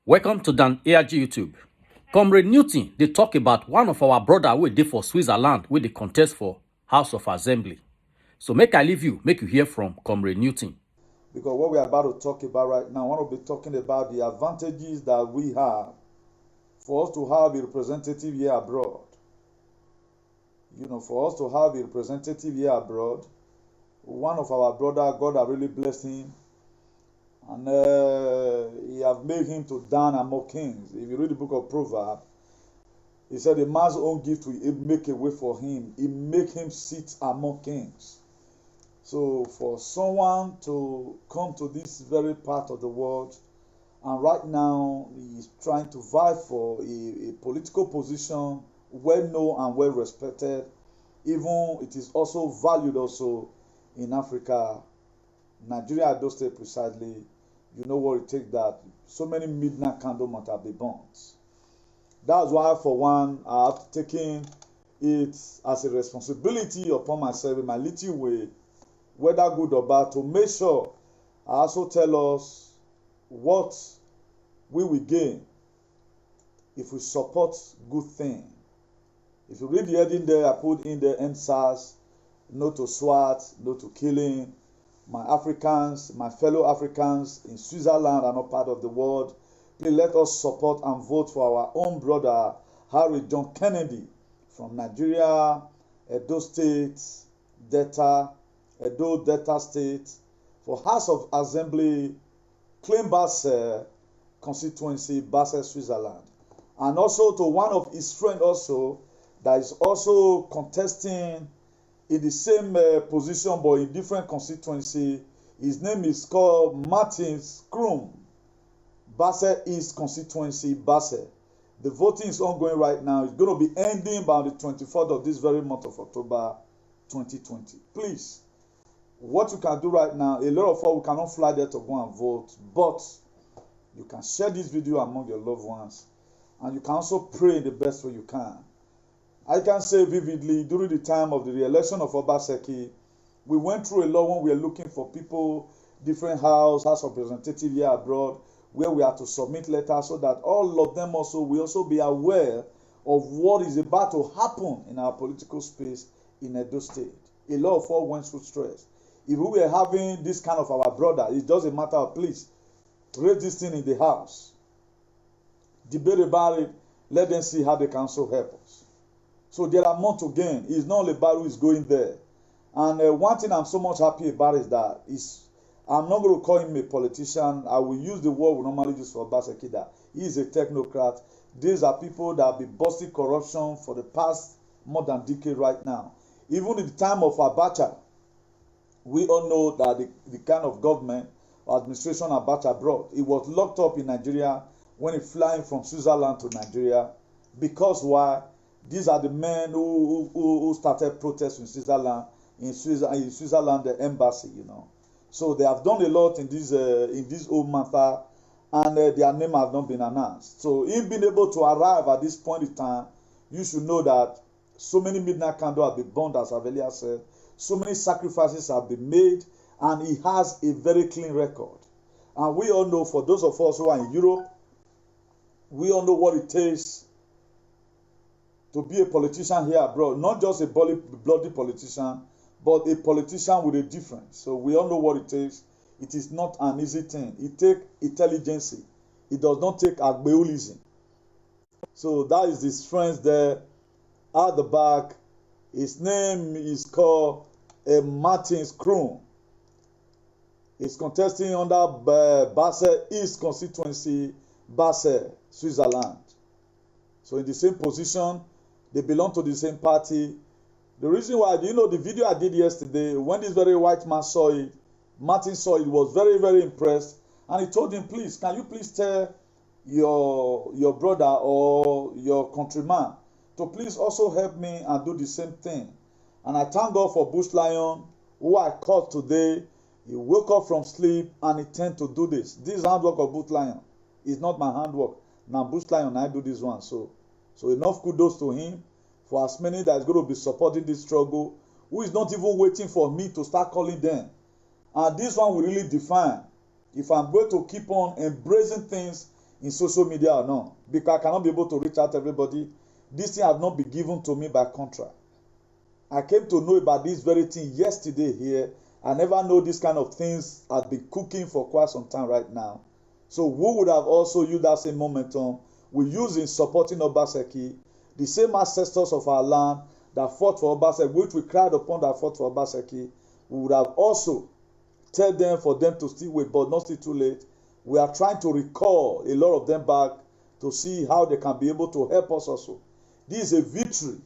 Welcome to Dan ARG YouTube. Comrade Newton, they talk about one of our brother who did for Switzerland with the contest for House of Assembly. So make I leave you, make you hear from Comrade Newton. Because what we're about to talk about right now, I want to be talking about the advantages that we have for us to have a representative here abroad. For us to have a representative here abroad, one of our brother, God has really blessed him, and he have made him to Dan among kings. If you read the book of Proverbs, he said a man's own gift will make a way for him. It make him sit among kings. So for someone to come to this very part of the world, and right now he is trying to vie for a political position, well known and well respected, even it is also valued also in Africa, Nigeria, Edo State precisely. You know what it takes that so many midnight candles must have been burnt. That's why, for one, I have taken it as a responsibility upon myself in my little way, whether good or bad, to make sure I also tell us what we will gain if we support good things. If you read the heading there, I put in the EndSARS, no to SWAT, no to killing. My Africans, my fellow Africans in Switzerland and all part of the world, please let us support and vote for our own brother, Harry John Kennedy, from Nigeria, Edo State, Edo Delta State, for House of Assembly, Claim Basel constituency, Basel, Switzerland. And also to one of his friends also, that is also contesting in the same position but in different constituency. His name is called Martin Skrum, Basel East constituency, Basel. The voting is ongoing right now. It's going to be ending by the 24th of this very month of October 2020. Please, what you can do right now, a lot of us, we cannot fly there to go and vote, but you can share this video among your loved ones, and you can also pray in the best way you can. I can say vividly, during the time of the re-election of Obaseki, we went through a lot when we were looking for people, different House of Representatives here abroad, where we had to submit letters so that all of them also will also be aware of what is about to happen in our political space in Edo State. A lot of us went through stress. If we were having this kind of our brother, it's just a matter of, please, raise this thing in the House. Debate about it. Let them see how they can also help us. So there are more to gain. It's not only about who is going there. And one thing I'm so much happy about is that I'm not going to call him a politician. I will use the word we normally use for Obaseki, that he is a technocrat. These are people that have been busting corruption for the past more than a decade right now. Even in the time of Abacha, we all know that the kind of government or administration Abacha brought, it was locked up in Nigeria when he flying from Switzerland to Nigeria. Because why? These are the men who started protests in Switzerland, the embassy, So they have done a lot in this old matter, and their name have not been announced. So him being able to arrive at this point in time, you should know that so many midnight candles have been burned, as I've earlier said. So many sacrifices have been made, and he has a very clean record. And we all know, for those of us who are in Europe, we all know what it takes to be a politician here abroad. Not just a bloody politician, but a politician with a difference. So we all know what it takes. It is not an easy thing. It takes intelligence. It does not take agbeolism. So that is his friends there at the back. His name is called Martin Skrum. He's contesting under Basel East constituency, Basel, Switzerland. So in the same position, they belong to the same party. The reason why, the video I did yesterday, when this very white man saw it, Martin saw it, was very, very impressed. And he told him, please, can you please tell your brother or your countryman to please also help me and do the same thing. And I thank God for Bush Lion, who I caught today. He woke up from sleep and he tend to do this. This handwork of Bush Lion is not my handwork. Now Bush Lion, I do this one. So enough kudos to him for as many that is going to be supporting this struggle, who is not even waiting for me to start calling them. And this one will really define if I'm going to keep on embracing things in social media or not, because I cannot be able to reach out to everybody. This thing has not been given to me by contract. I came to know about this very thing yesterday here. I never know this kind of things have been cooking for quite some time right now. So who would have also used that same momentum we use in supporting Obaseki, the same ancestors of our land that fought for Obaseki, which we cried upon that fought for Obaseki, we would have also tell them for them to still wait, but not still too late. We are trying to recall a lot of them back to see how they can be able to help us also. This is a victory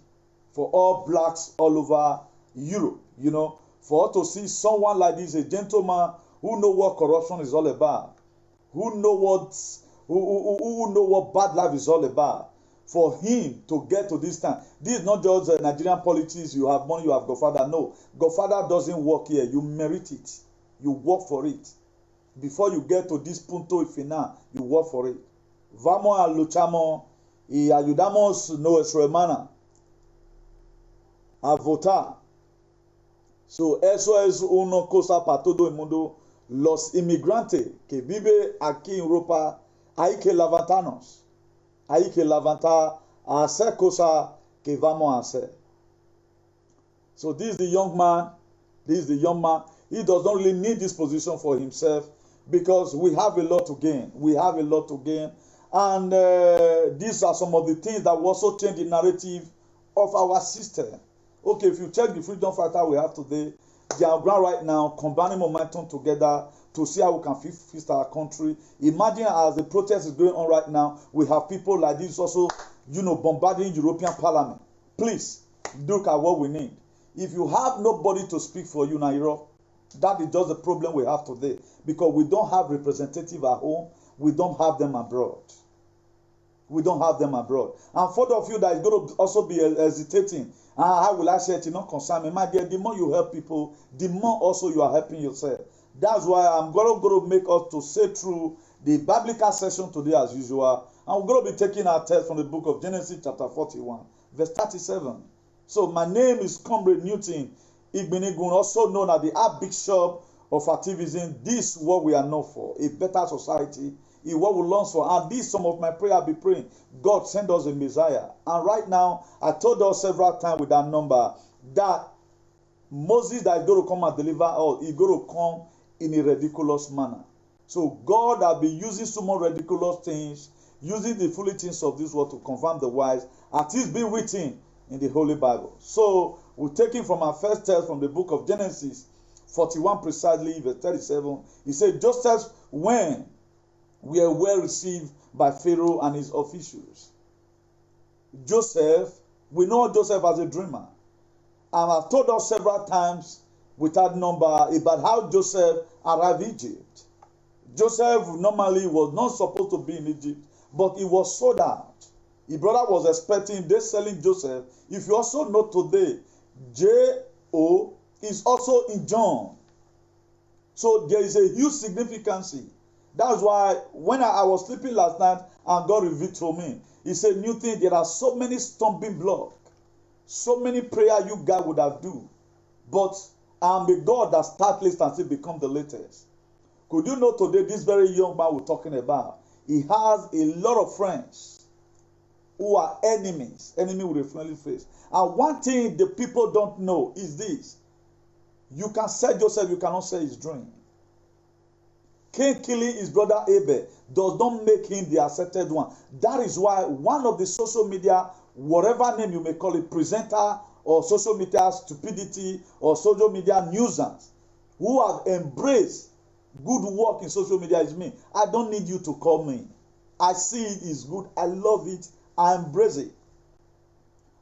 for all blacks all over Europe, you know, for us to see someone like this, a gentleman who know what corruption is all about, who know what bad life is all about, for him to get to this time. This is not just Nigerian politics, you have money, you have Godfather. No, Godfather doesn't work here. You merit it. You work for it. Before you get to this punto final, you work for it. Vamos a luchamos y ayudamos nuestra hermana a votar. So eso es una cosa para todo el mundo. Los inmigrantes que viven aquí en Europa, hay que levantarnos. Hay que levantar a hacer cosas que vamos a hacer. So this is the young man. This is the young man. He does not really need this position for himself because we have a lot to gain. We have a lot to gain. And these are some of the things that will also change the narrative of our system. Okay, if you check the freedom fighter we have today, they are ground right now, combining momentum together to see how we can fix our country. Imagine as the protest is going on right now, we have people like this also, you know, bombarding European Parliament. Please, look at what we need. If you have nobody to speak for you, Nairo, that is just the problem we have today. Because we don't have representatives at home, we don't have them abroad. We don't have them abroad. And for those of you that is going to also be hesitating, how will I say it? Not concern me. My dear, the more you help people, the more also you are helping yourself. That's why I'm going to make us to say through the biblical session today as usual. And we're going to be taking our text from the book of Genesis chapter 41, verse 37. So my name is Comrade Newton Igbinigun, also known as the Archbishop of Activism. This is what we are known for, a better society. Is what we long for. And this some of my prayer I'll be praying. God send us a Messiah. And right now, I told us several times with that number that Moses that is going to come and deliver us, is going to come in a ridiculous manner. So God has been using so much ridiculous things, using the foolish things of this world to confirm the wise, as it's been written in the Holy Bible. So we're taking from our first text from the book of Genesis 41 precisely, verse 37. He said, Joseph when we are well received by Pharaoh and his officials. Joseph, we know Joseph as a dreamer. And I've told us several times without number about how Joseph arrived in Egypt. Joseph normally was not supposed to be in Egypt, but he was sold out. His brother was expecting, they selling Joseph. If you also know today, J-O is also in John. So there is a huge significance. That's why when I was sleeping last night and God revealed to me, he said, Newton, there are so many stumbling blocks, so many prayer you guys would have do. But I'm the God that start late and still become the latest. Could you know today this very young man we're talking about, he has a lot of friends who are enemies, enemy with a friendly face. And one thing the people don't know is this. You can sell Joseph, you cannot sell his dream. Cain killing his brother Abel does not make him the accepted one. That is why one of the social media, whatever name you may call it, presenter or social media stupidity or social media nuisance, who have embraced good work in social media is me. I don't need you to call me. I see it is good. I love it. I embrace it.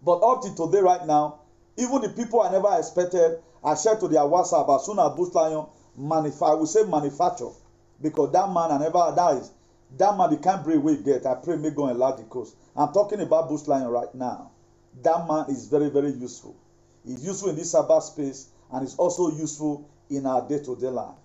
But up to today right now, even the people I never expected, I shared to their WhatsApp as soon as Boost Lion manufacture. Because that man, I never dies. That man, the kind break we get, I pray may go enlarge the coast. I'm talking about Boost Lion right now. That man is very, very useful. He's useful in this cyber space and is also useful in our day-to-day life.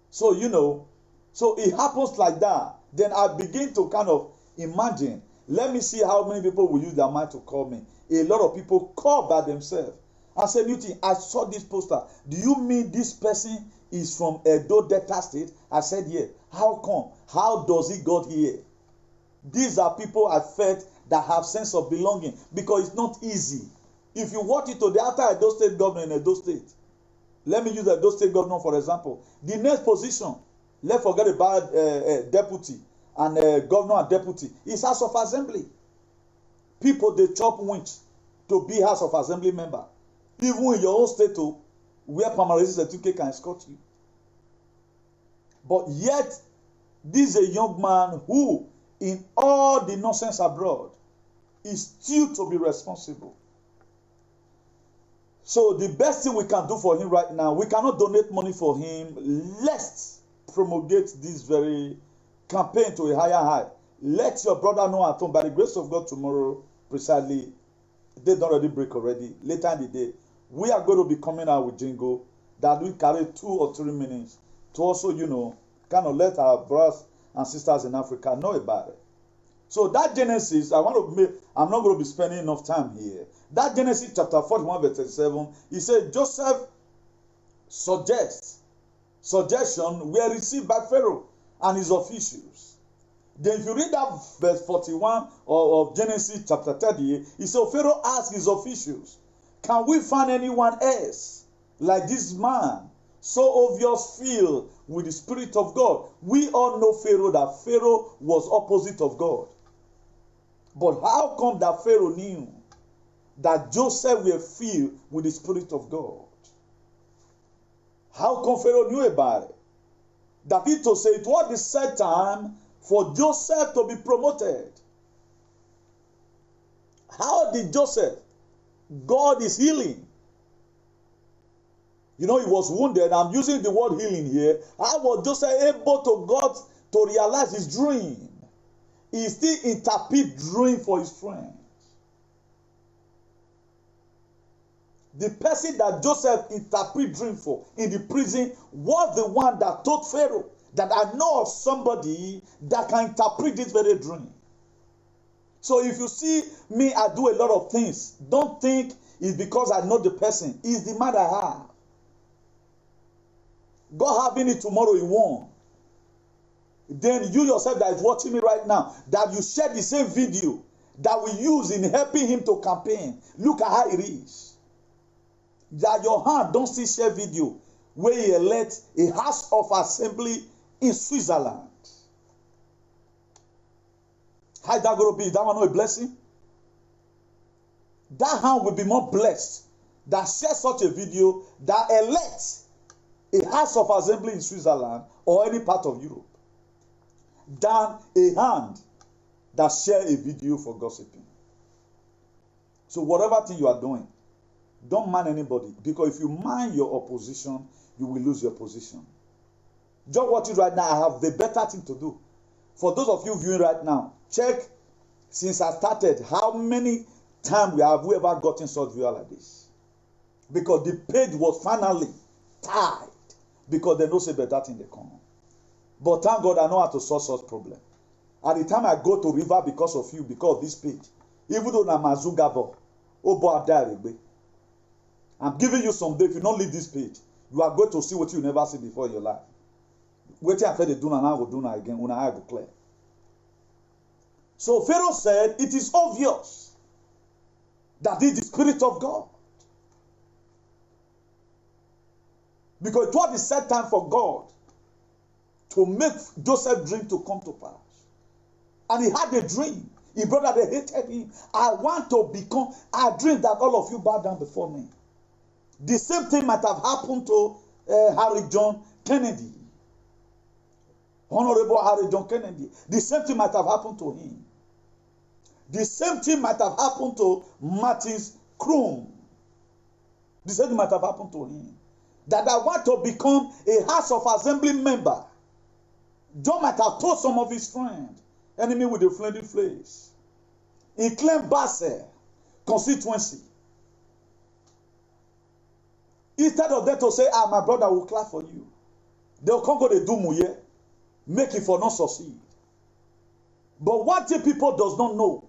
So, you know, so it happens like that. Then I begin to kind of imagine, let me see how many people will use their mind to call me. A lot of people call by themselves. I said, Newton, I saw this poster. Do you mean this person is from Edo Delta State. I said, yeah. How come? How does he got here? These are people I felt that have sense of belonging, because it's not easy. If you watch it today, after Edo State governor in Edo State, let me use Edo State governor for example. The next position, let's forget about deputy and governor and deputy, is House of Assembly. People, they chop winch to be House of Assembly member. Even in your own state, too, where permanent certificate can escort you. But yet, this is a young man who, in all the nonsense abroad, is still to be responsible. So the best thing we can do for him right now, we cannot donate money for him. Let's promulgate this very campaign to a higher high. Let your brother know at home, by the grace of God, tomorrow, precisely, they don't already break already, later in the day, we are going to be coming out with jingle that will carry 2 or 3 minutes to also, kind of let our brothers and sisters in Africa know about it. So that Genesis, I'm not going to be spending enough time here. That Genesis chapter 41 verse 37, he said Joseph suggestion were received by Pharaoh and his officials. Then if you read that verse 41 of Genesis chapter 38, he said Pharaoh asked his officials, can we find anyone else like this man, so obvious filled with the Spirit of God? We all know Pharaoh, that Pharaoh was opposite of God. But how come that Pharaoh knew that Joseph were filled with the Spirit of God? How come Pharaoh knew about it? That it to say it was the set time for Joseph to be promoted. How did Joseph? God is healing. He was wounded. I'm using the word healing here. How was Joseph able to realize his dream? He still interpret dream for his friends. The person that Joseph interpret dream for in the prison was the one that told Pharaoh that I know of somebody that can interpret this very dream. So if you see me, I do a lot of things. Don't think it's because I know the person. It's the man I have. God having it tomorrow in one. Then you yourself that is watching me right now, that you share the same video that we use in helping him to campaign. Look at how it is. That your hand don't see share video where he elect a House of Assembly in Switzerland. How is that going to be? Is that one not a blessing? That hand will be more blessed that share such a video that elects a House of Assembly in Switzerland or any part of Europe than a hand that share a video for gossiping. So whatever thing you are doing, don't mind anybody, because if you mind your opposition, you will lose your position. Just watch it right now. I have the better thing to do. For those of you viewing right now, check since I started how many times we ever gotten such viewer like this. Because the page was finally tied, because they don't say better thing they come. But thank God I know how to solve such problem. At the time I go to river because of you, because of this page, even though I'm Azugabo, I'm giving you some day. If you don't leave this page, you are going to see what you never see before in your life. Waiting after they do now, I will do now again when I have declare. So Pharaoh said, it is obvious that it is the Spirit of God. Because it was the set time for God to make Joseph's dream to come to pass. And he had a dream. His brother, they hated him. I want to become, I dream that all of you bow down before me. The same thing might have happened to Harry John Kennedy. Honorable Harry John Kennedy. The same thing might have happened to him. The same thing might have happened to Martins Krum. The same thing might have happened to him. That I want to become a House of Assembly member. John might have told some of his friends, enemy with a friendly face, in Clem Basel constituency. Instead of them to say, my brother will clap for you, they'll come go to do muye, make it for not succeed. But one thing people does not know,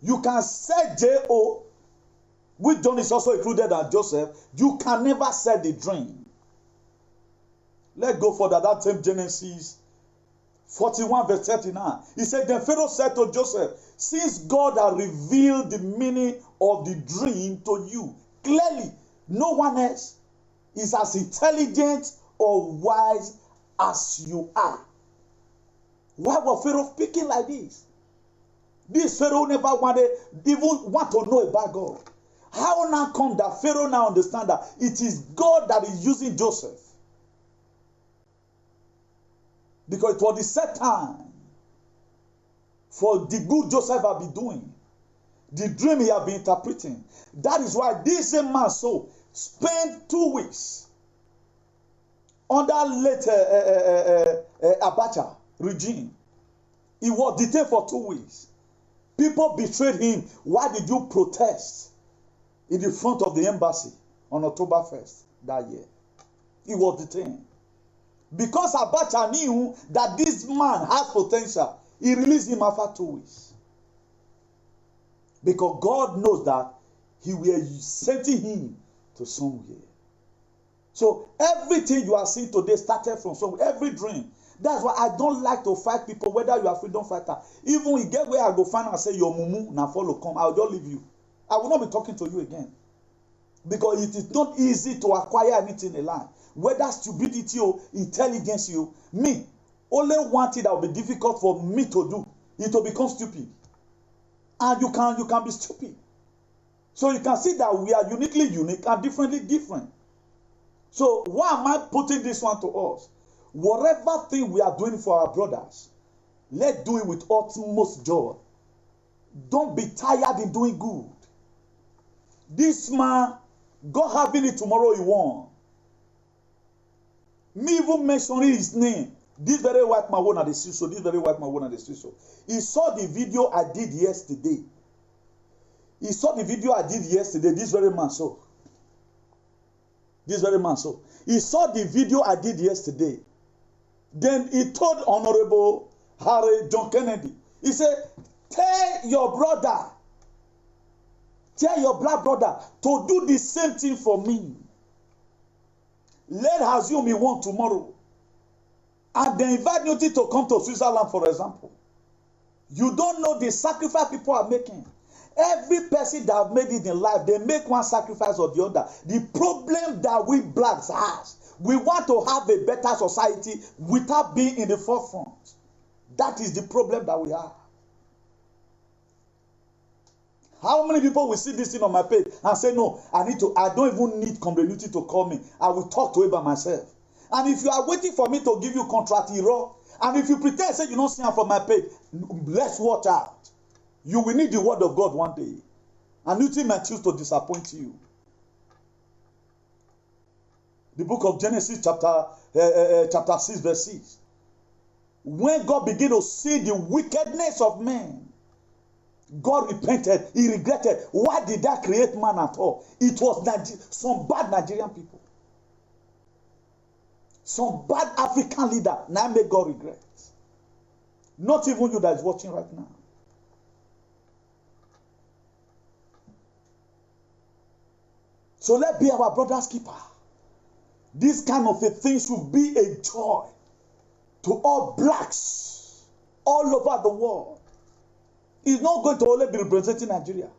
you can say J.O., which John is also included as Joseph, you can never set the dream. Let's go for that same Genesis 41 verse 39. He said, then Pharaoh said to Joseph, since God has revealed the meaning of the dream to you, clearly no one else is as intelligent or wise as you are. Why was Pharaoh speaking like this? This Pharaoh never even want to know about God. How now come that Pharaoh now understand that it is God that is using Joseph? Because it was the set time for the good Joseph had been doing. The dream he had been interpreting. That is why this same man so spent 2 weeks under late Abacha regime. He was detained for 2 weeks. People betrayed him. Why did you protest in the front of the embassy on October 1st that year? He was detained. Because Abacha knew that this man has potential, he released him after 2 weeks. Because God knows that he will sending him to somewhere. So everything you are seeing today started from somewhere. Every dream. That's why I don't like to fight people, whether you are freedom fighter. Even we get where I go find and say, your mumu, now follow, come. I'll just leave you. I will not be talking to you again. Because it is not easy to acquire anything in life. Whether stupidity or intelligence, me, only one thing that will be difficult for me to do is to become stupid. And you can be stupid. So you can see that we are uniquely unique and differently different. So why am I putting this one to us? Whatever thing we are doing for our brothers, let's do it with utmost joy. Don't be tired in doing good. This man, God having it tomorrow he won. Me even mentioning his name. This very white man won at the street show. This very white man won at the street show. He saw the video I did yesterday. He saw the video I did yesterday. This very man saw. This very man saw. He saw the video I did yesterday. Then he told Honorable Harry John Kennedy. He said, tell your brother, tell your black brother to do the same thing for me. Let's assume he won tomorrow. And they invite you to come to Switzerland, for example. You don't know the sacrifice people are making. Every person that have made it in life, they make one sacrifice or the other. The problem that we blacks have, we want to have a better society without being in the forefront. That is the problem that we have. How many people will see this thing on my page and say, no, I don't even need community to call me. I will talk to it by myself. And if you are waiting for me to give you contract hero, and if you pretend say you don't see it from my page, let's watch out. You will need the word of God one day. And nothing might choose to disappoint you. The book of Genesis chapter 6 verse 6. When God began to see the wickedness of men, God repented. He regretted. Why did I create man at all? It was some bad Nigerian people. Some bad African leader. Now make God regret. Not even you that is watching right now. So let's be our brother's keeper. This kind of a thing should be a joy to all blacks all over the world. It's not going to only be representing Nigeria.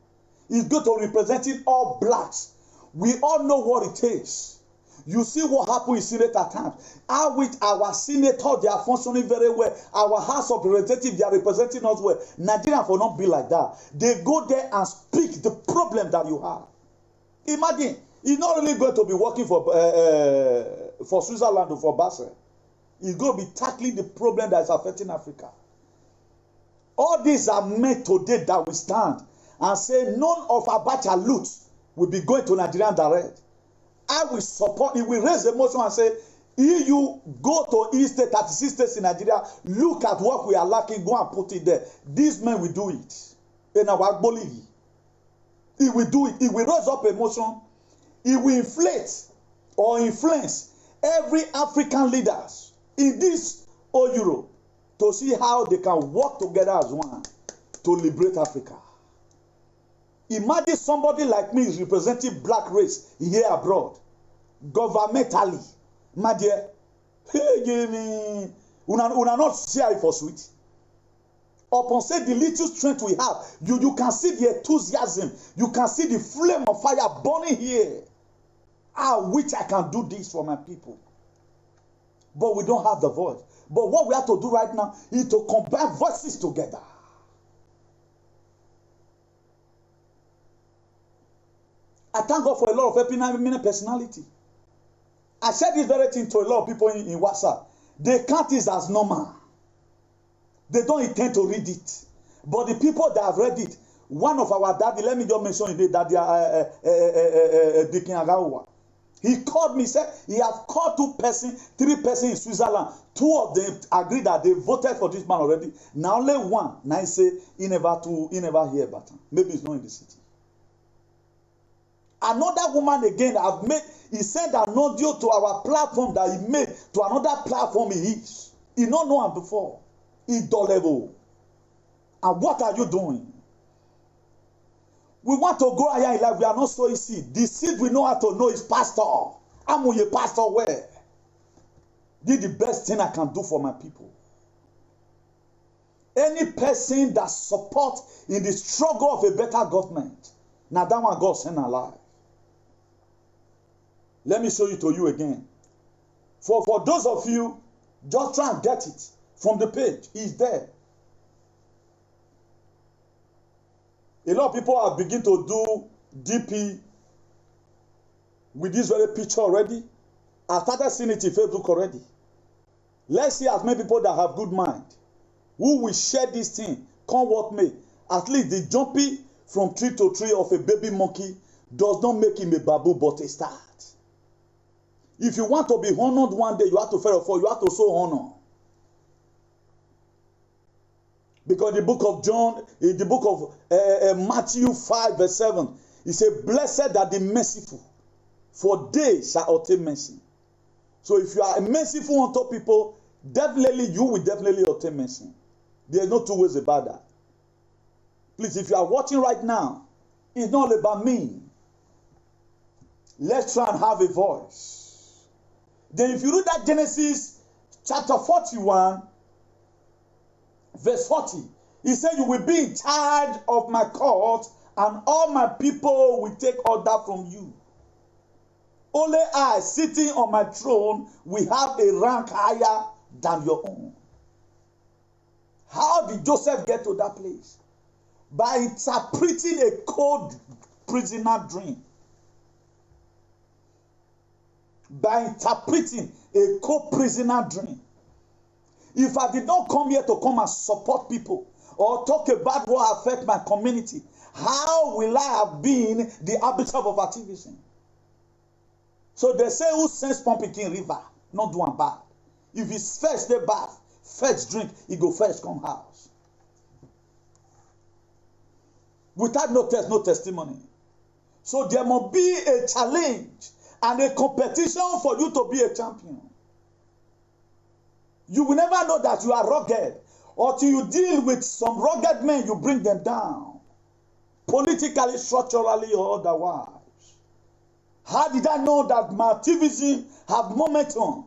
It's going to be representing all blacks. We all know what it is. You see what happened in Senate at times. How with our senators, they are functioning very well. Our House of Representatives, they are representing us well. Nigeria will not be like that. They go there and speak the problem that you have. Imagine, he's not really going to be working for Switzerland or for Basel. He's going to be tackling the problem that is affecting Africa. All these are meant today that we stand and say none of Abacha loot will be going to Nigerian direct. I will support, he will raise the motion and say, EU, go to East State, 36 states in Nigeria, look at what we are lacking, go and put it there. These men will do it. In our Boligi. He will do it. He will raise up a motion. He will inflate or influence every African leaders in this whole Europe to see how they can work together as one to liberate Africa. Imagine somebody like me is representing black race here abroad, governmentally. My dear, Hey, give me. Una not share it for sweet. Upon say the little strength we have, you can see the enthusiasm. You can see the flame of fire burning here. I wish I can do this for my people. But we don't have the voice. But what we have to do right now is to combine voices together. I thank God for a lot of eminent personality. I said this very thing to a lot of people in WhatsApp. They count it as normal. They don't intend to read it. But the people that have read it, one of our daddy, let me just mention it, Daddy Dikin Agawa. He called me, said he has called 3 persons in Switzerland. 2 of them agreed that they voted for this man already. Now only one. Now he say he never hear about him. Maybe he's not in the city. Another woman again have made, he sent an audio to our platform that he made to another platform he is. He don't know him before. He don't level. And what are you doing? We want to go higher in life. We are not sowing seed. The seed we know how to know is pastor. I'm with a pastor where? This is the best thing I can do for my people. Any person that supports in the struggle of a better government, now that one God send alive. Let me show you to you again. For those of you, just try and get it from the page. It's there. A lot of people have begun to do DP with this very picture already. I started seeing it in Facebook already. Let's see as many people that have good mind who will share this thing, come what may. At least the jumping from tree to tree of a baby monkey does not make him a babu but a start. If you want to be honored one day, you have to first of all, you have to show honor. Because the book of John, in the book of Matthew 5 verse 7, he said, blessed are the merciful, for they shall obtain mercy. So if you are merciful unto people, definitely you will definitely obtain mercy. There is no two ways about that. Please, if you are watching right now, it's not about me. Let's try and have a voice. Then if you read that Genesis chapter 41, verse 40, he said, you will be in charge of my court, and all my people will take order from you. Only I, sitting on my throne, will have a rank higher than your own. How did Joseph get to that place? By interpreting a cold prisoner dream. By interpreting a co-prisoner dream. If I did not come here to come and support people or talk about what affects my community, how will I have been the arbiter of activism? So they say who sends pumpkin river, not doing bad. If it's first they bath, first drink, he go first come house. Without no test, no testimony. So there must be a challenge and a competition for you to be a champion. You will never know that you are rugged until you deal with some rugged men, you bring them down. Politically, structurally, or otherwise. How did I know that my activism have momentum?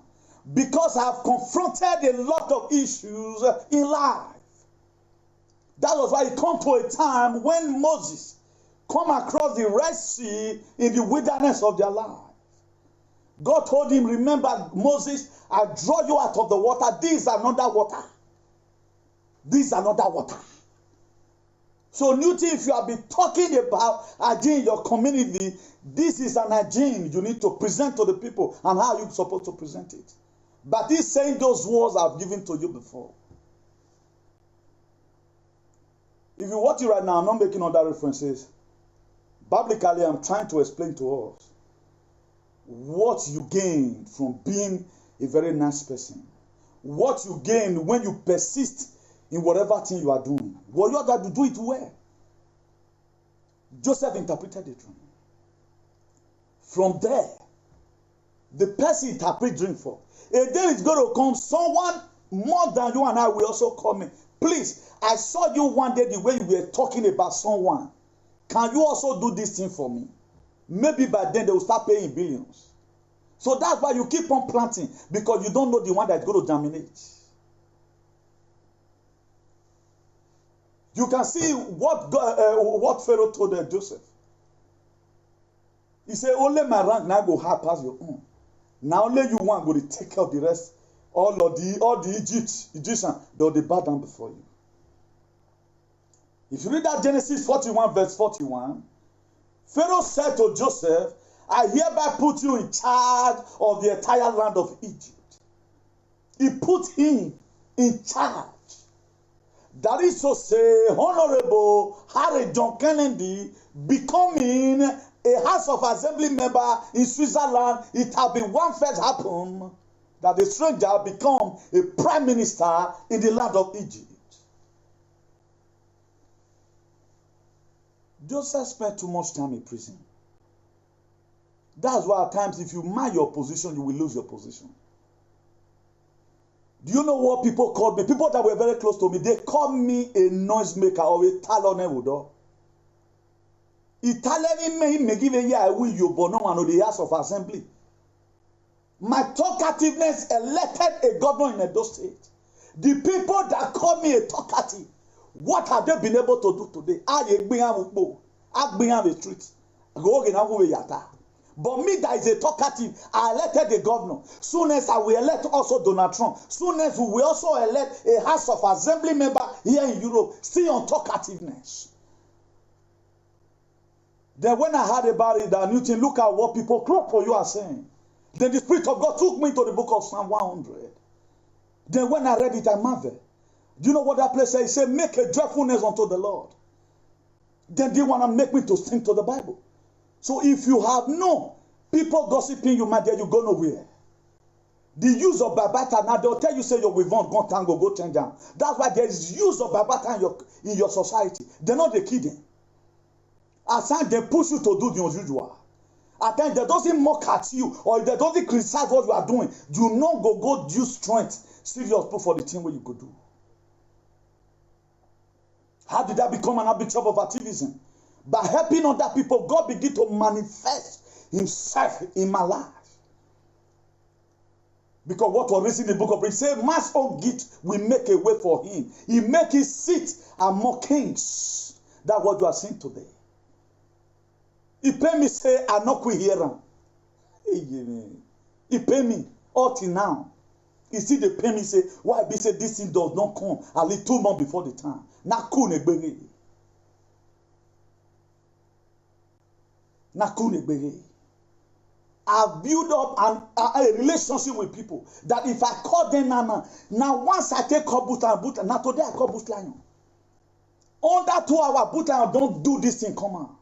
Because I have confronted a lot of issues in life. That was why it come to a time when Moses come across the Red Sea in the wilderness of their life. God told him, remember Moses, I draw you out of the water. This is another water. This is another water. So Newton, if you have been talking about hygiene in your community, this is an hygiene you need to present to the people and how you're supposed to present it. But he's saying those words I've given to you before. If you watch it right now, I'm not making other references. Biblically, I'm trying to explain to us what you gain from being a very nice person. What you gain when you persist in whatever thing you are doing. Well, you have to do it well. Joseph interpreted the dream. From there, the person interpret dream for. A day is going to come, someone more than you and I will also call me. Please, I saw you one day the way you were talking about someone. Can you also do this thing for me? Maybe by then they will start paying billions. So that's why you keep on planting, because you don't know the one that's going to germinate. You can see what Pharaoh told Joseph. He said, only my rank now go high past your own. Now only you want go to take care of the rest. All the Egyptians, they'll bow down before you. If you read that Genesis 41 verse 41, Pharaoh said to Joseph, I hereby put you in charge of the entire land of Egypt. He put him in charge. That is to say, Honorable Harry John Kennedy becoming a House of Assembly member in Switzerland, it had been one first happen that a stranger become a prime minister in the land of Egypt. Joseph spent too much time in prison. That's why at times if you mind your position, you will lose your position. Do you know what people called me? People that were very close to me, they called me a noisemaker or a talonewudo. Italian may give a year I will you, but no one of the House of Assembly. My talkativeness elected a governor in Edo State. The people that call me a talkative, what have they been able to do today? I bring the streets. But me that is a talkative, I elected the governor. Soon as I will elect also Donald Trump. Soon as we will also elect a House of Assembly member here in Europe. Still on talkativeness. Then when I heard about it, that new thing, look at what people close for you are saying. Then the Spirit of God took me to the book of Psalm 100. Then when I read it, I marveled. Do you know what that place says? It said, make a joyfulness unto the Lord. Then they want to make me to sing to the Bible. So if you have no people gossiping you, my dear, you go nowhere. The use of babata, now they'll tell you, say you're with one, go tango, go turn down. That's why there is use of babata in your society. They're not the kidding. At times they push you to do the unusual. At times they doesn't mock at you or they doesn't criticize what you are doing. You not go use strength, serious put for the thing what you could do. How did that become an habit of activism? By helping other people, God begin to manifest himself in my life. Because what was written in the book of Revelation says, Mass own gift will make a way for him. He make his seat among kings. That's what you are seeing today. He pay me say, I not quit here. He pay me up till now. He see the pay me say, why be say this thing does not come at least 2 months before the time. Na cool negbere. I've built up a relationship with people that if I call them now once I take call boot and now today I call boot lion. Under 2 hours, boot lion don't do this thing come out.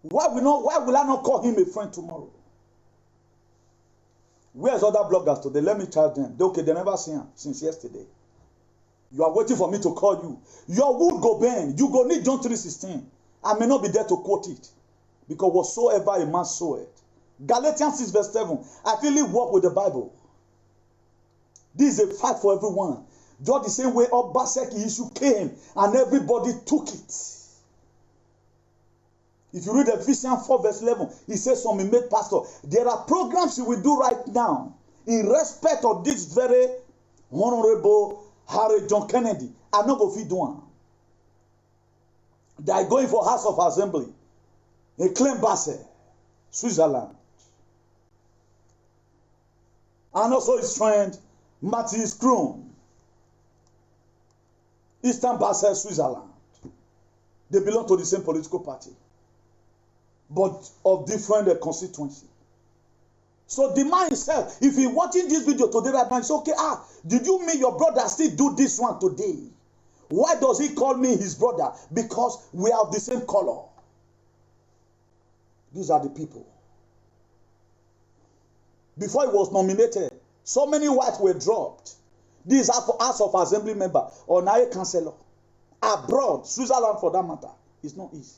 Why will I not call him a friend tomorrow? Where's other bloggers today? Let me charge them. Okay, they never seen him since yesterday. You are waiting for me to call you. Your wood go burn. You go need John 3:16. I may not be there to quote it. Because whatsoever a man soweth. Galatians 6 verse 7. I really work with the Bible. This is a fight for everyone. Just the same way Obaseki issue came and everybody took it. If you read Ephesians 4 verse 11, he says, some made pastor, there are programs you will do right now in respect of this very honorable Harry John Kennedy. I'm not going to do one. They are going for House of Assembly in Kleinbasse, Switzerland. And also his friend, Matthias Kron, Eastern Basel, Switzerland. They belong to the same political party, but of different constituency. So the man himself, if he's watching this video today right now, it's okay. Did you meet your brother still do this one today? Why does he call me his brother? Because we have the same color. These are the people. Before he was nominated, so many whites were dropped. These are for House of Assembly member or now a councillor. Abroad, Switzerland for that matter, it's not easy.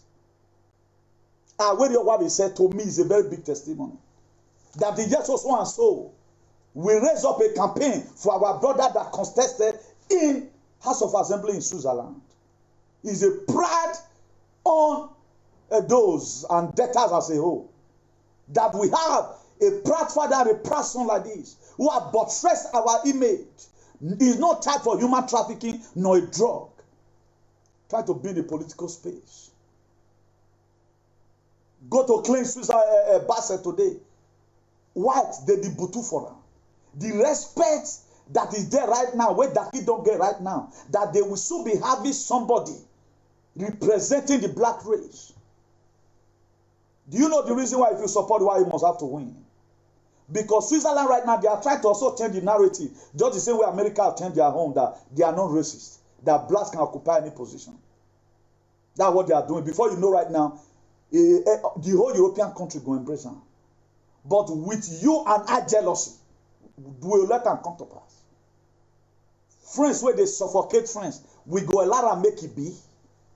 What your wife said to me is a very big testimony. That the year so and so, we raise up a campaign for our brother that contested in House of Assembly in Switzerland. It's a pride on those and debtors as a whole. That we have A proud father and a proud son like this, who have buttressed our image, is not time for human trafficking nor a drug. Try to build a political space. Go to Clean Suicide Basset today. White, they did butu for them. The respect that is there right now, where that kid don't get right now, that they will soon be having somebody representing the black race. Do you know the reason why if you support why you must have to win? Because Switzerland right now, they are trying to also change the narrative, just the same way America have changed their home, that they are not racist, that blacks can occupy any position. That's what they are doing. Before you know right now, the whole European country go embrace them. But with you and I jealousy, will let them come to pass. Friends where they suffocate friends, we go allow and make it be.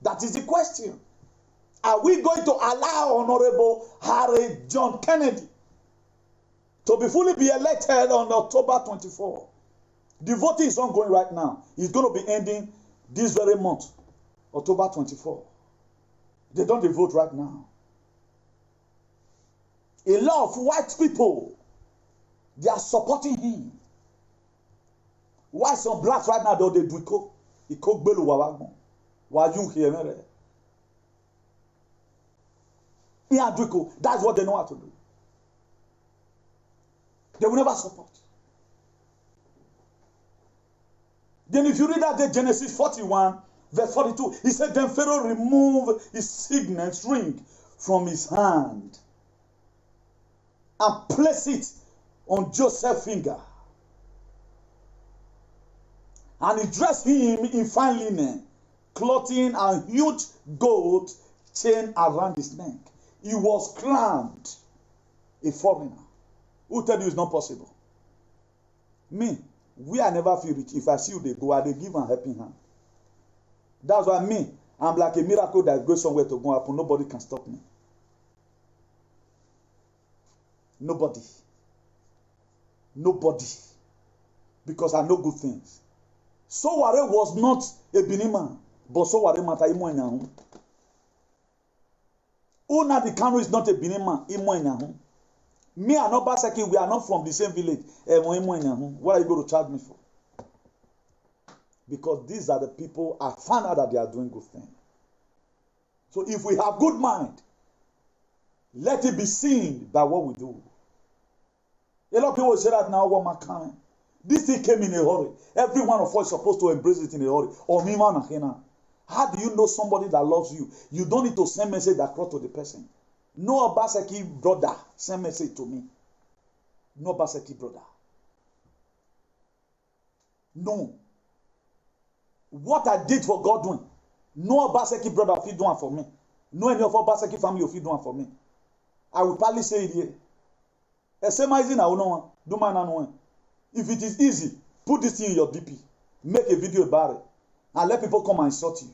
That is the question. Are we going to allow Honorable Harry John Kennedy to be fully be elected on October 24? The voting is ongoing right now. It's going to be ending this very month, October 24. They don't vote right now. A lot of white people, they are supporting him. Why some blacks right now though they do cook? He cook belu wawagon. Why you hear me? That's what they know how to do. They will never support. Then if you read that day, Genesis 41, verse 42, he said, then Pharaoh removed his signet ring from his hand and placed it on Joseph's finger. And he dressed him in fine linen, clothing and huge gold chain around his neck. He was crowned a foreigner. Who tell you it's not possible? Me, we are never feel rich. If I see you, they go, they give a helping hand. That's why me, I'm like a miracle that goes somewhere to go happen. Nobody can stop me. Nobody. Nobody. Because I know good things. Sowore was not a Benin man, but Sowore mata imo enyahu. Nnamdi Kanu is not a Benin man, imo enyahu. Me and Obaseki, we are not from the same village. What are you going to charge me for? Because these are the people I found out that they are doing good things. So if we have good mind, let it be seen by what we do. A lot of people say that now, what my coming? This thing came in a hurry. Every one of us is supposed to embrace it in a hurry. Or me, man, how do you know somebody that loves you? You don't need to send message across to the person. No Obaseki brother send message to me. No Obaseki brother. No. What I did for God doing, no Obaseki brother will do it for me. No any of Obaseki family will do it for me. I will probably say it here. If it is easy, put this thing in your DP. Make a video about it. And let people come and insult you.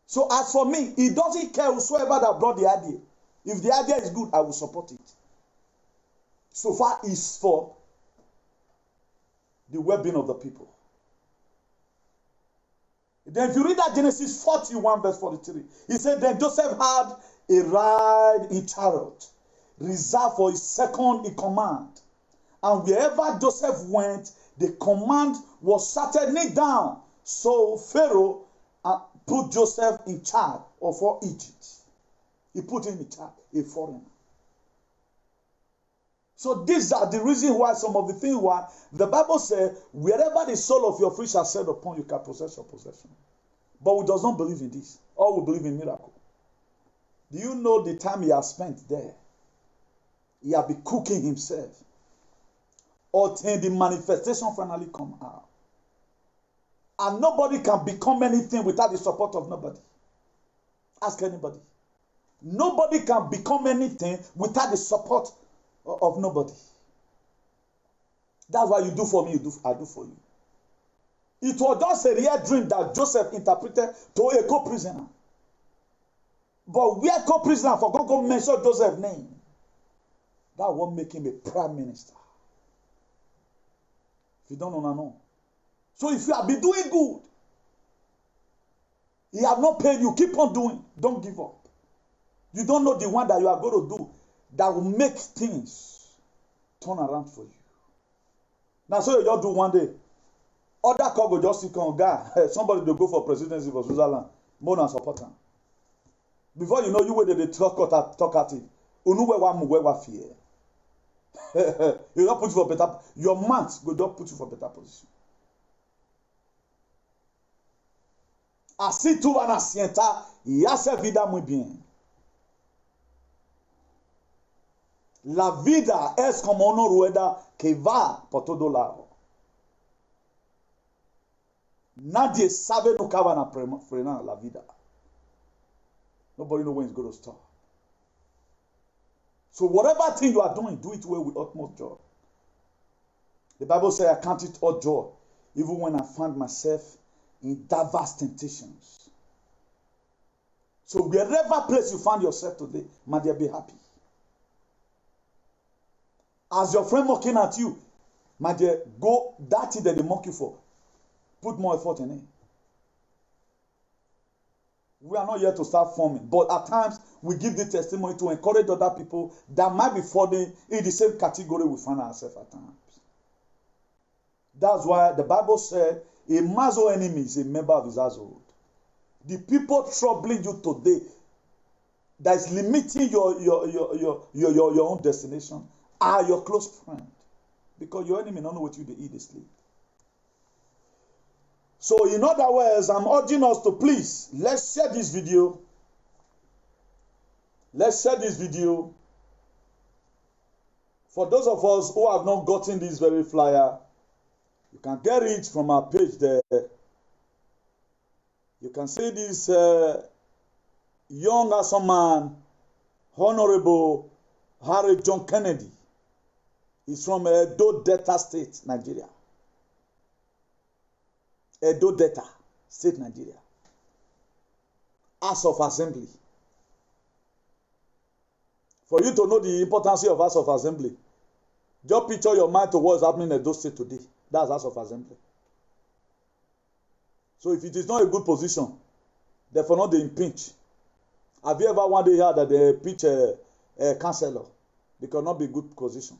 So as for me, he doesn't care whosoever that brought the idea. If the idea is good, I will support it. So far is for the well-being of the people. Then if you read that Genesis 41 verse 43, he said, then Joseph had a ride in chariot, reserved for his second in command. And wherever Joseph went, the command was certainly down. So Pharaoh put Joseph in charge of all Egypt. He put him in charge, a foreigner. So these are the reasons why some of the things why the Bible says, wherever the sole of your feet shall set upon, you can possess your possession. But we does not believe in this. All we believe in miracle. Do you know the time he has spent there? He has been cooking himself until the manifestation finally come out. And nobody can become anything without the support of nobody. Ask anybody. Nobody can become anything without the support of nobody. That's why you do for me, I do for you. It was just a real dream that Joseph interpreted to a co-prisoner. But where co-prisoner for God to mention Joseph's name, that won't make him a prime minister. If you don't know. So if you have been doing good, he have not paid you, keep on doing. Don't give up. You don't know the one that you are going to do that will make things turn around for you. Now, so you just do one day. Other call go just come, guy, somebody to go for presidency for Switzerland, more than support him. Before you know, you wait they talk at it. Unuwe fear. You don't put you for better. Your months go don't put you for better position. Así tú van a sienta y hace vida muy bien. La vida es como una rueda que va por todo lado. Nadie sabe nunca van a frenar la vida. Nobody knows when it's going to stop. So whatever thing you are doing, do it well with utmost joy. The Bible says, I count it all joy, even when I find myself in diverse temptations. So wherever place you find yourself today, my dear, be happy. As your friend mocking at you, my dear, go that thing that they mock you for. Put more effort in it. We are not yet to start forming, but at times we give the testimony to encourage other people that might be falling in the same category we find ourselves at times. That's why the Bible said a man's own enemy is a member of his household. The people troubling you today that is limiting your own destination are your close friend, because your enemy don't know what you they eat, they sleep. So in other words, I'm urging us to please, let's share this video. Let's share this video. For those of us who have not gotten this very flyer, you can get it from our page there. You can see this young handsome man, Honorable Harry John Kennedy. He's from Edo Delta State, Nigeria. Edo Delta State, Nigeria. House of Assembly. For you to know the importance of House of Assembly, just picture your mind to what's happening in Edo State today. That's House of Assembly. So if it is not a good position, therefore not the impeach. Have you ever one day heard that they impeach a councillor? They cannot be a good position.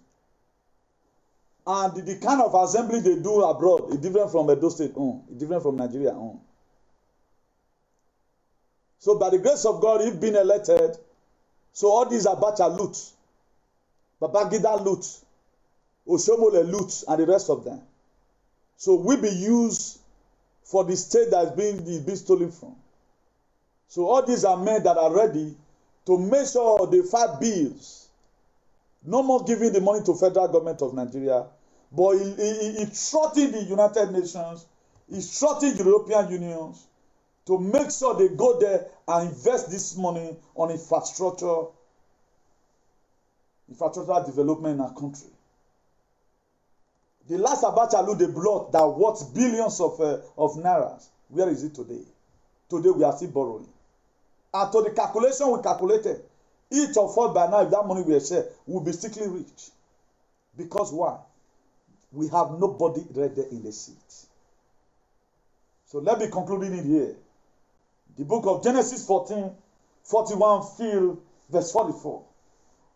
And the kind of assembly they do abroad is different from Edo State own. It's different from Nigeria own. So by the grace of God, if being elected, so all these Abacha loot, Babangida loot, Oshomole loot, and the rest of them. So we be used for the state that is being stolen from. So all these are men that are ready to make sure they fight bills. No more giving the money to federal government of Nigeria, but he threatened the United Nations, he threatened the European Union to make sure they go there and invest this money on infrastructural development in our country. The last Abacha loot, the blood that worth billions of nairas. Where is it today? Today we are still borrowing. And to the calculation we calculated, each of us by now, if that money we share, will be strictly rich. Because why? We have nobody right there in the seat. So let me conclude it here. The book of Genesis 14:41, verse 44.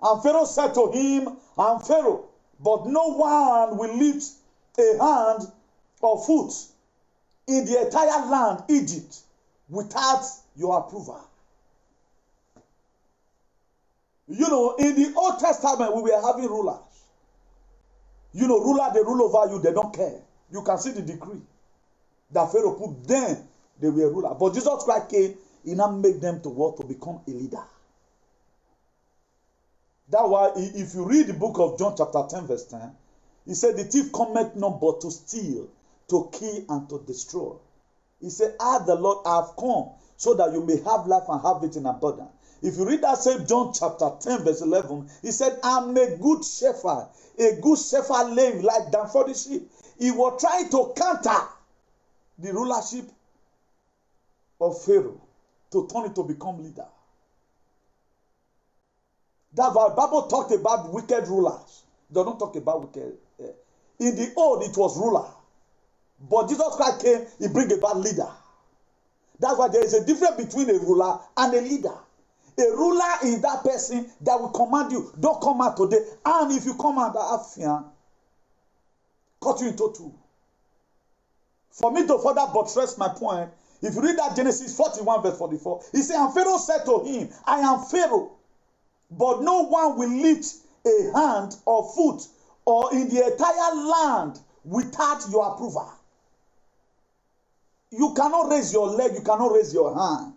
And Pharaoh said to him, I am Pharaoh, but no one will lift a hand or foot in the entire land, Egypt, without your approval. You know, in the Old Testament, we were having rulers. You know, they rule over you, they don't care. You can see the decree that Pharaoh put them, they were ruler. But Jesus Christ came, he now made them to work to become a leader. That's why, if you read the book of John chapter 10, verse 10, he said, the thief cometh not but to steal, to kill, and to destroy. He said, I, the Lord, have come so that you may have life and have it in abundance. If you read that same John chapter 10, verse 11, he said, I'm a good shepherd. A good shepherd lay like down for the sheep. He was trying to counter the rulership of Pharaoh to turn it to become leader. That's why the Bible talked about wicked rulers. They don't talk about wicked. In the old, it was ruler. But Jesus Christ came, he bring about leader. That's why there is a difference between a ruler and a leader. A ruler is that person that will command you. Don't come out today. And if you come out, I have fear. Cut you into two. For me to further buttress my point, if you read that Genesis 41 verse 44, he said, and Pharaoh said to him, I am Pharaoh, but no one will lift a hand or foot or in the entire land without your approval. You cannot raise your leg, you cannot raise your hand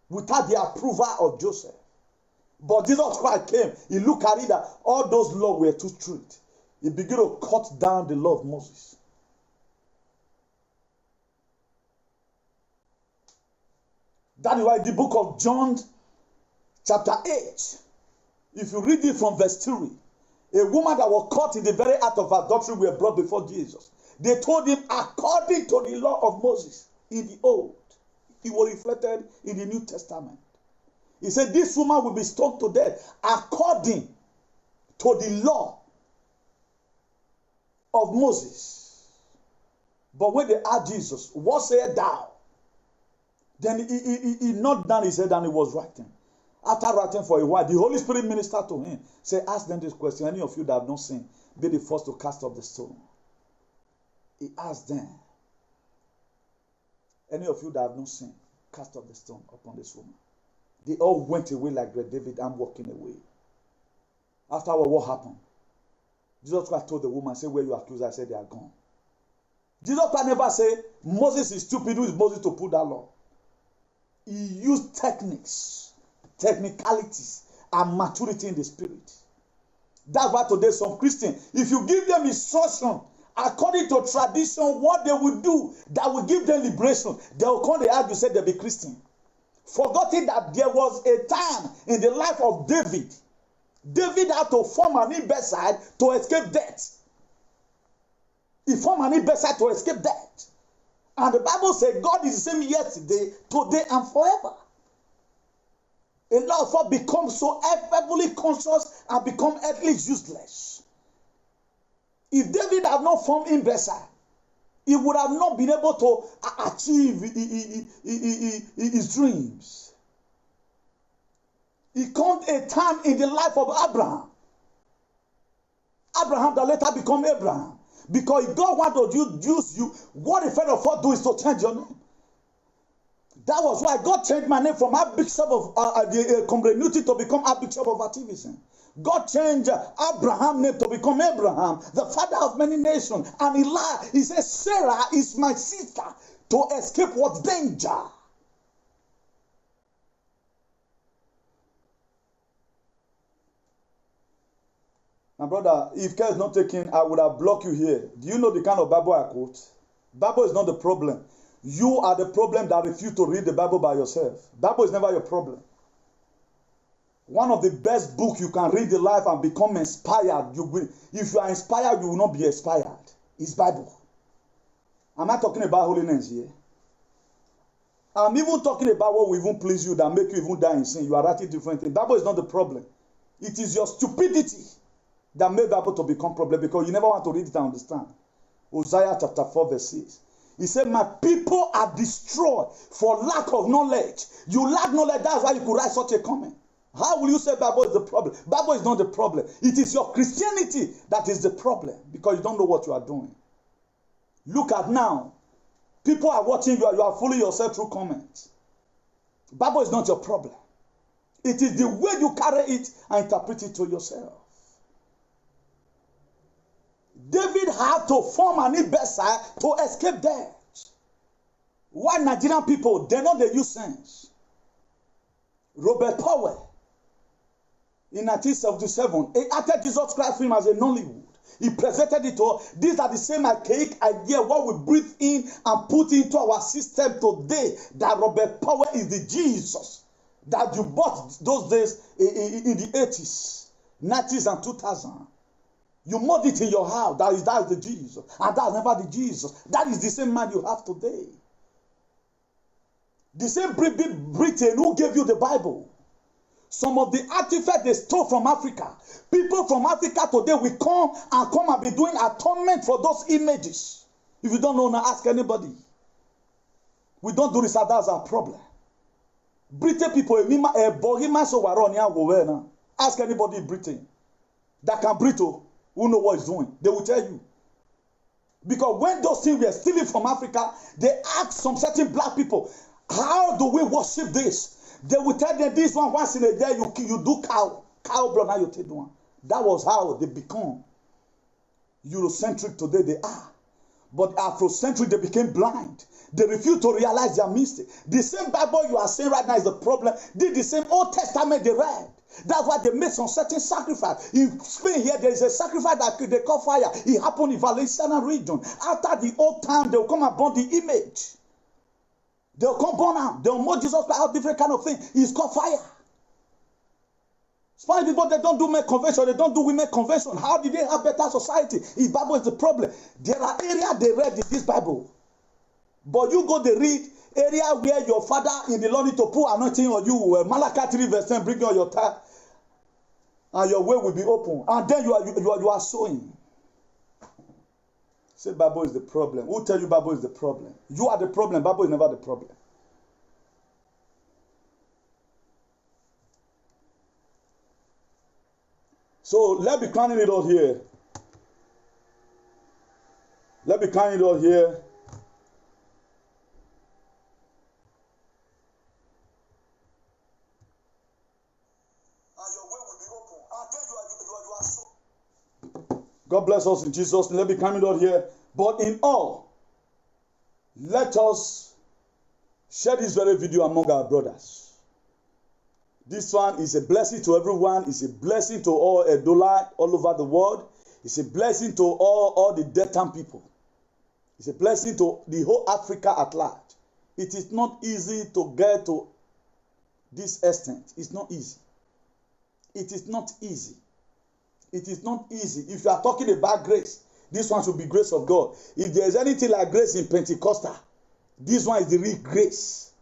without the approval of Joseph. But Jesus Christ came, he looked at it that all those laws were too strict. He began to cut down the law of Moses. That is why the book of John chapter 8, if you read it from verse 3, a woman that was caught in the very act of adultery were brought before Jesus. They told him, according to the law of Moses in the old, it was reflected in the New Testament. He said, this woman will be stoned to death according to the law of Moses. But when they asked Jesus, what sayest thou? Then he knocked down his head and he was writing. After writing for a while, the Holy Spirit ministered to him. Say, ask them this question. Any of you that have not sinned, be the first to cast off the stone. He asked them. Any of you that have not sinned, cast off the stone upon this woman. They all went away like Great David. I'm walking away. Afterward, what happened? Jesus Christ told the woman, say, where you accuse? I said, they are gone. Jesus Christ never said, Moses is stupid. Who is Moses to put that law? He used techniques, technicalities, and maturity in the spirit. That's why today some Christians, if you give them instruction according to tradition, what they will do that will give them liberation, they will come, they argue, say they'll be Christian. Forgetting that there was a time in the life of David. David had to form an imbecile to escape death. He formed an imbecile to escape death. And the Bible says God is the same yesterday, today, and forever. A lot of us become so heavily conscious and become earthly useless. If David had not formed imbecile, he would have not been able to achieve his dreams. It comes a time in the life of Abraham. Abraham that later become Abraham. Because if God wanted to use you, what the Father of do is to change your name. That was why God changed my name from Archbishop of the community to become Archbishop of Activism. God changed Abraham's name to become Abraham, the father of many nations. And he says, Sarah is my sister to escape what danger. My brother, if care is not taken, I would have blocked you here. Do you know the kind of Bible I quote? Bible is not the problem. You are the problem that refuse to read the Bible by yourself. Bible is never your problem. One of the best books you can read the life and become inspired. If you are inspired, you will not be inspired. It's Bible. I'm not talking about holiness here. I'm even talking about what will even please you that make you even die in sin. You are writing different things. Bible is not the problem. It is your stupidity that made Bible to become problem because you never want to read it and understand. Hosea chapter 4 verse 6. He said, my people are destroyed for lack of knowledge. You lack knowledge, that's why you could write such a comment. How will you say Bible is the problem? Bible is not the problem. It is your Christianity that is the problem because you don't know what you are doing. Look at now. People are watching you, you are fooling yourself through comments. Bible is not your problem. It is the way you carry it and interpret it to yourself. David had to form an imbecile to escape death. Why Nigerian people, they know they use sense. Robert Powell, in 1977, he acted Jesus Christ film as a Nollywood. He presented it to us. These are the same archaic idea what we breathe in and put into our system today, that Robert Powell is the Jesus that you bought those days in the 80s, 90s, and 2000. You mold it in your house. That is the Jesus. And that's never the Jesus. That is the same man you have today. The same Britain who gave you the Bible. Some of the artifacts they stole from Africa. People from Africa today will come and be doing atonement for those images. If you don't know, now ask anybody. We don't do this, that's our problem. Britain people, ask anybody in Britain that can breathe, who know what he's doing. They will tell you. Because when those things were stealing from Africa, they asked some certain black people, how do we worship this? They will tell them, this one once in a day, you do cow blood, now you take one. That was how they become Eurocentric today they are. But Afrocentric, they became blind. They refuse to realize their mistake. The same Bible you are saying right now is the problem. The same Old Testament they read. That's why they made some certain sacrifice. In Spain here, there is a sacrifice that they call fire. It happened in Valenciana region. After the old time, they will come and burn the image. They will come burn out. They will mold Jesus Christ out, different kind of thing. It's called fire. Spanish people, they don't do men convention, they don't do women convention. How did they have better society? The Bible is the problem. There are areas they read in this Bible. But you go, they read area where your father in the Lord need to put anointing on you. Malachi 3 verse 10, bring on your tithe, and your way will be open. And then you are sowing. Say Bible is the problem. Who tell you Bible is the problem? You are the problem. Bible is never the problem. So let's be cleaning it all here. Let's be cleaning it all here. And your way will be open. And then you are so. God bless us in Jesus' name. Let's be cleaning it all here. But in all, let us share this very video among our brothers. This one is a blessing to everyone. It's a blessing to all Edola all over the world. It's a blessing to all the Delta people. It's a blessing to the whole Africa at large. It is not easy to get to this extent. It's not easy. It is not easy. It is not easy. If you are talking about grace, this one should be grace of God. If there is anything like grace in Pentecostal, this one is the real grace.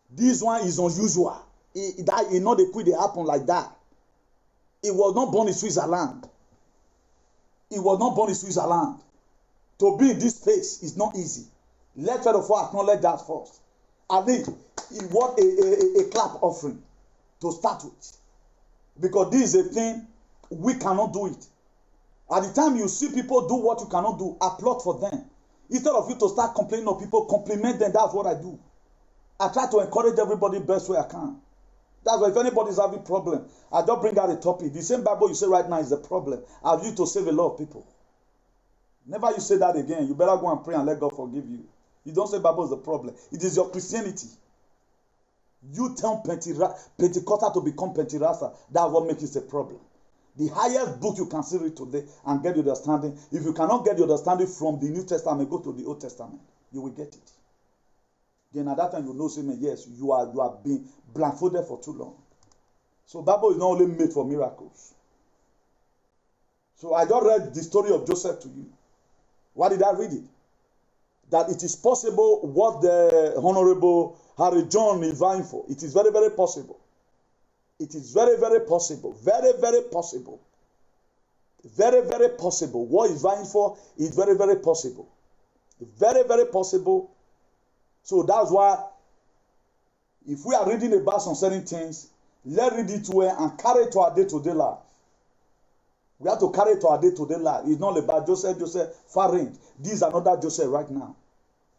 This one is unusual. That you know they put it happen like that. It was not born in Switzerland. It was not born in Switzerland. To be in this space is not easy. Let's first of all acknowledge that first. I think it was a clap offering to start with. Because this is a thing we cannot do it. At the time you see people do what you cannot do, applaud for them. Instead of you to start complaining of people, compliment them. That's what I do. I try to encourage everybody best way I can. That's why if anybody is having problem, I just bring out a topic. The same Bible you say right now is the problem. I've used to save a lot of people. Never you say that again. You better go and pray and let God forgive you. You don't say Bible is the problem. It is your Christianity. You turn Pentecostal to become Pentirasa. That's what makes it a problem. The highest book you can see read today and get your understanding. If you cannot get your understanding from the New Testament, go to the Old Testament. You will get it. Then at that time you know, say, yes, you have been blindfolded for too long. So Bible is not only made for miracles. So I just read the story of Joseph to you. Why did I read it? That it is possible what the Honorable Harry John is vying for. It is very, very possible. It is very, very possible. Very, very possible. Very, very possible. What he's vying for is very, very possible. Very, very possible. So that's why if we are reading about some certain things, let's read it well and carry it to our day-to-day life. We have to carry it to our day-to-day life. It's not about Joseph foreign. This is another Joseph right now.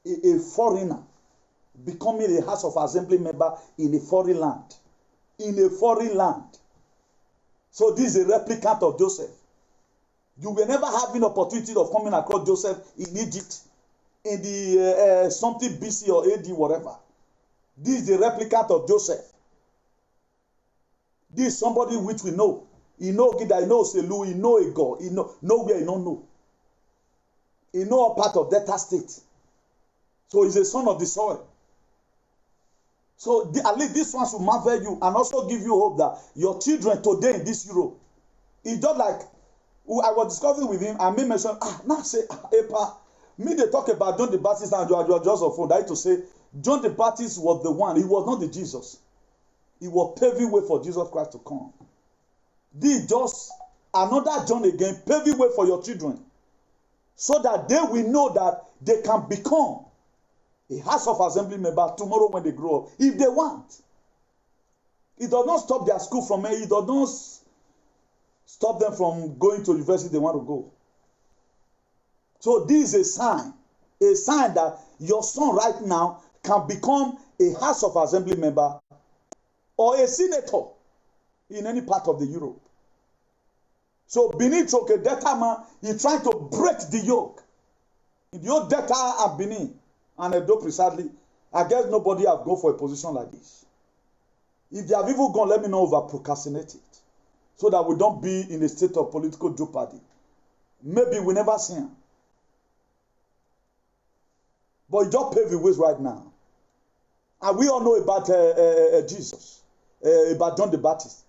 A foreigner becoming a House of Assembly member in a foreign land. In a foreign land. So this is a replicant of Joseph. You will never have an opportunity of coming across Joseph in Egypt. In the something BC or AD, whatever. This is the replicant of Joseph. This is somebody which we know. He know that he knows a Louis, he know a God. He know nowhere he don't know. He know a part of Delta State. So he's a son of the soil. So at least this one should marvel you and also give you hope that your children today in this Europe, it's just like I was discussing with him and me mention, now say, Epa, me they talk about John the Baptist and you are just a fool. That is to say, John the Baptist was the one. He was not the Jesus. He was paving way for Jesus Christ to come. This just another John again, paving way for your children. So that they will know that they can become a House of Assembly member tomorrow when they grow up. If they want. It does not stop their school from it. It does not stop them from going to university they want to go. So this is a sign that your son right now can become a House of Assembly member or a senator in any part of the Europe. So Benin Chokedetama is trying to break the yoke. In the old Delta and Benin and Edo precisely, I guess nobody have gone for a position like this. If they have even gone, let me know over procrastinate it, so that we don't be in a state of political jeopardy. Maybe we never see him. But he just paved the ways right now. And we all know about Jesus, about John the Baptist.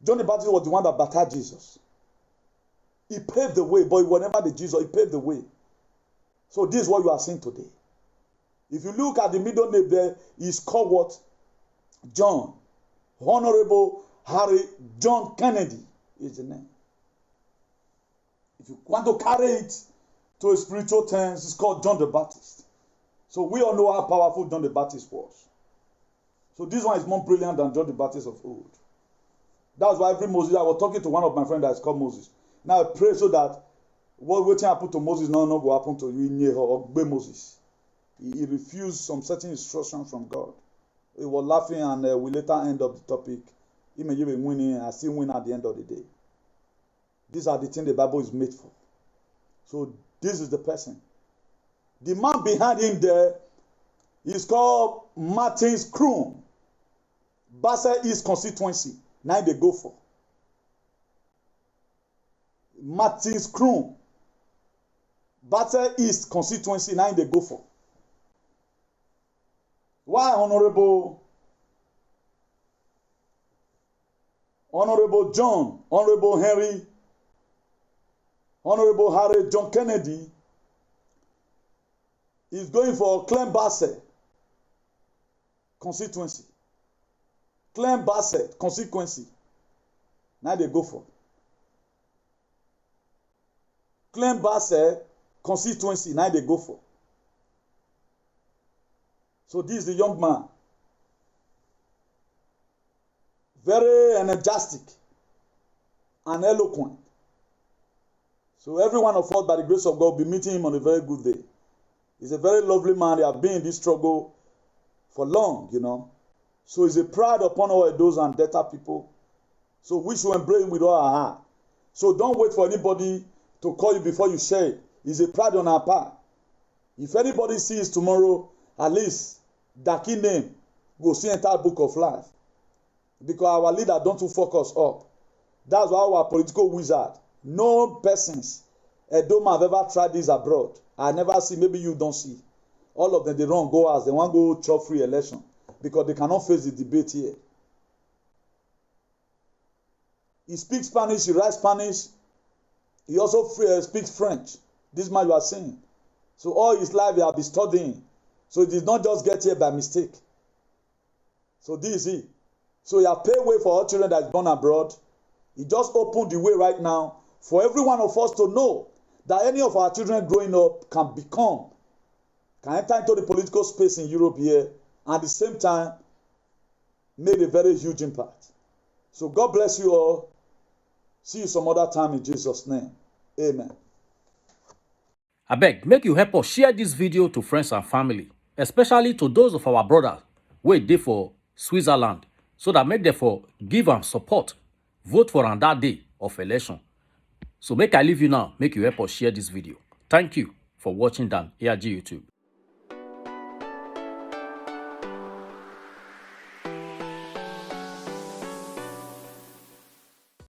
John the Baptist was the one that baptized Jesus. He paved the way, but he was never the Jesus. He paved the way. So this is what you are seeing today. If you look at the middle name there, he's called what? John. Honorable Harry John Kennedy is the name. If you want to carry it to a spiritual terms, it's called John the Baptist. So we all know how powerful John the Baptist was. So this one is more brilliant than John the Baptist of old. That's why every Moses, I was talking to one of my friends that is called Moses. Now I pray so that what happened to Moses no will happen to you or Moses. He refused some certain instructions from God. He was laughing and we later end up the topic. He may be winning and still win at the end of the day. These are the things the Bible is made for. So this is the person. The man behind him there is called Martins Kroon. Basel East constituency. Now they go for. Martins Kroon. Basel East constituency. Now they go for. Why Honorable John, Honorable Henry, Honorable Harry John Kennedy is going for Clem Bassett constituency. Clem Bassett constituency. Now they go for. Clem Bassett constituency. Now they go for. So this is the young man. Very energetic and eloquent. So every one of us, by the grace of God, will be meeting him on a very good day. He's a very lovely man. They have been in this struggle for long, you know. So it's a pride upon all those and Delta people. So we should embrace him with all our heart. So don't wait for anybody to call you before you share it. It's a pride on our part. If anybody sees tomorrow, at least Daki name go see entire book of life. Because our leader don't to focus up. That's why our political wizard, no persons, Edoma have ever tried this abroad. I never see, maybe you don't see. All of them, they don't go as they want to go chop free election. Because they cannot face the debate here. He speaks Spanish, he writes Spanish. He also speaks French. This man you are seeing. So all his life he has been studying. So he did not just get here by mistake. So this is it. So he has paid way for all children that is born abroad. He just opened the way right now for every one of us to know that any of our children growing up can enter into the political space in Europe here, and at the same time made a very huge impact. So God bless you all. See you some other time in Jesus' name. Amen. I beg, make you help us share this video to friends and family, especially to those of our brothers who dey for Switzerland, so that make them for give and support, vote for on that day of election. So make I leave you now, make you help us share this video. Thank you for watching Dan ARG YouTube.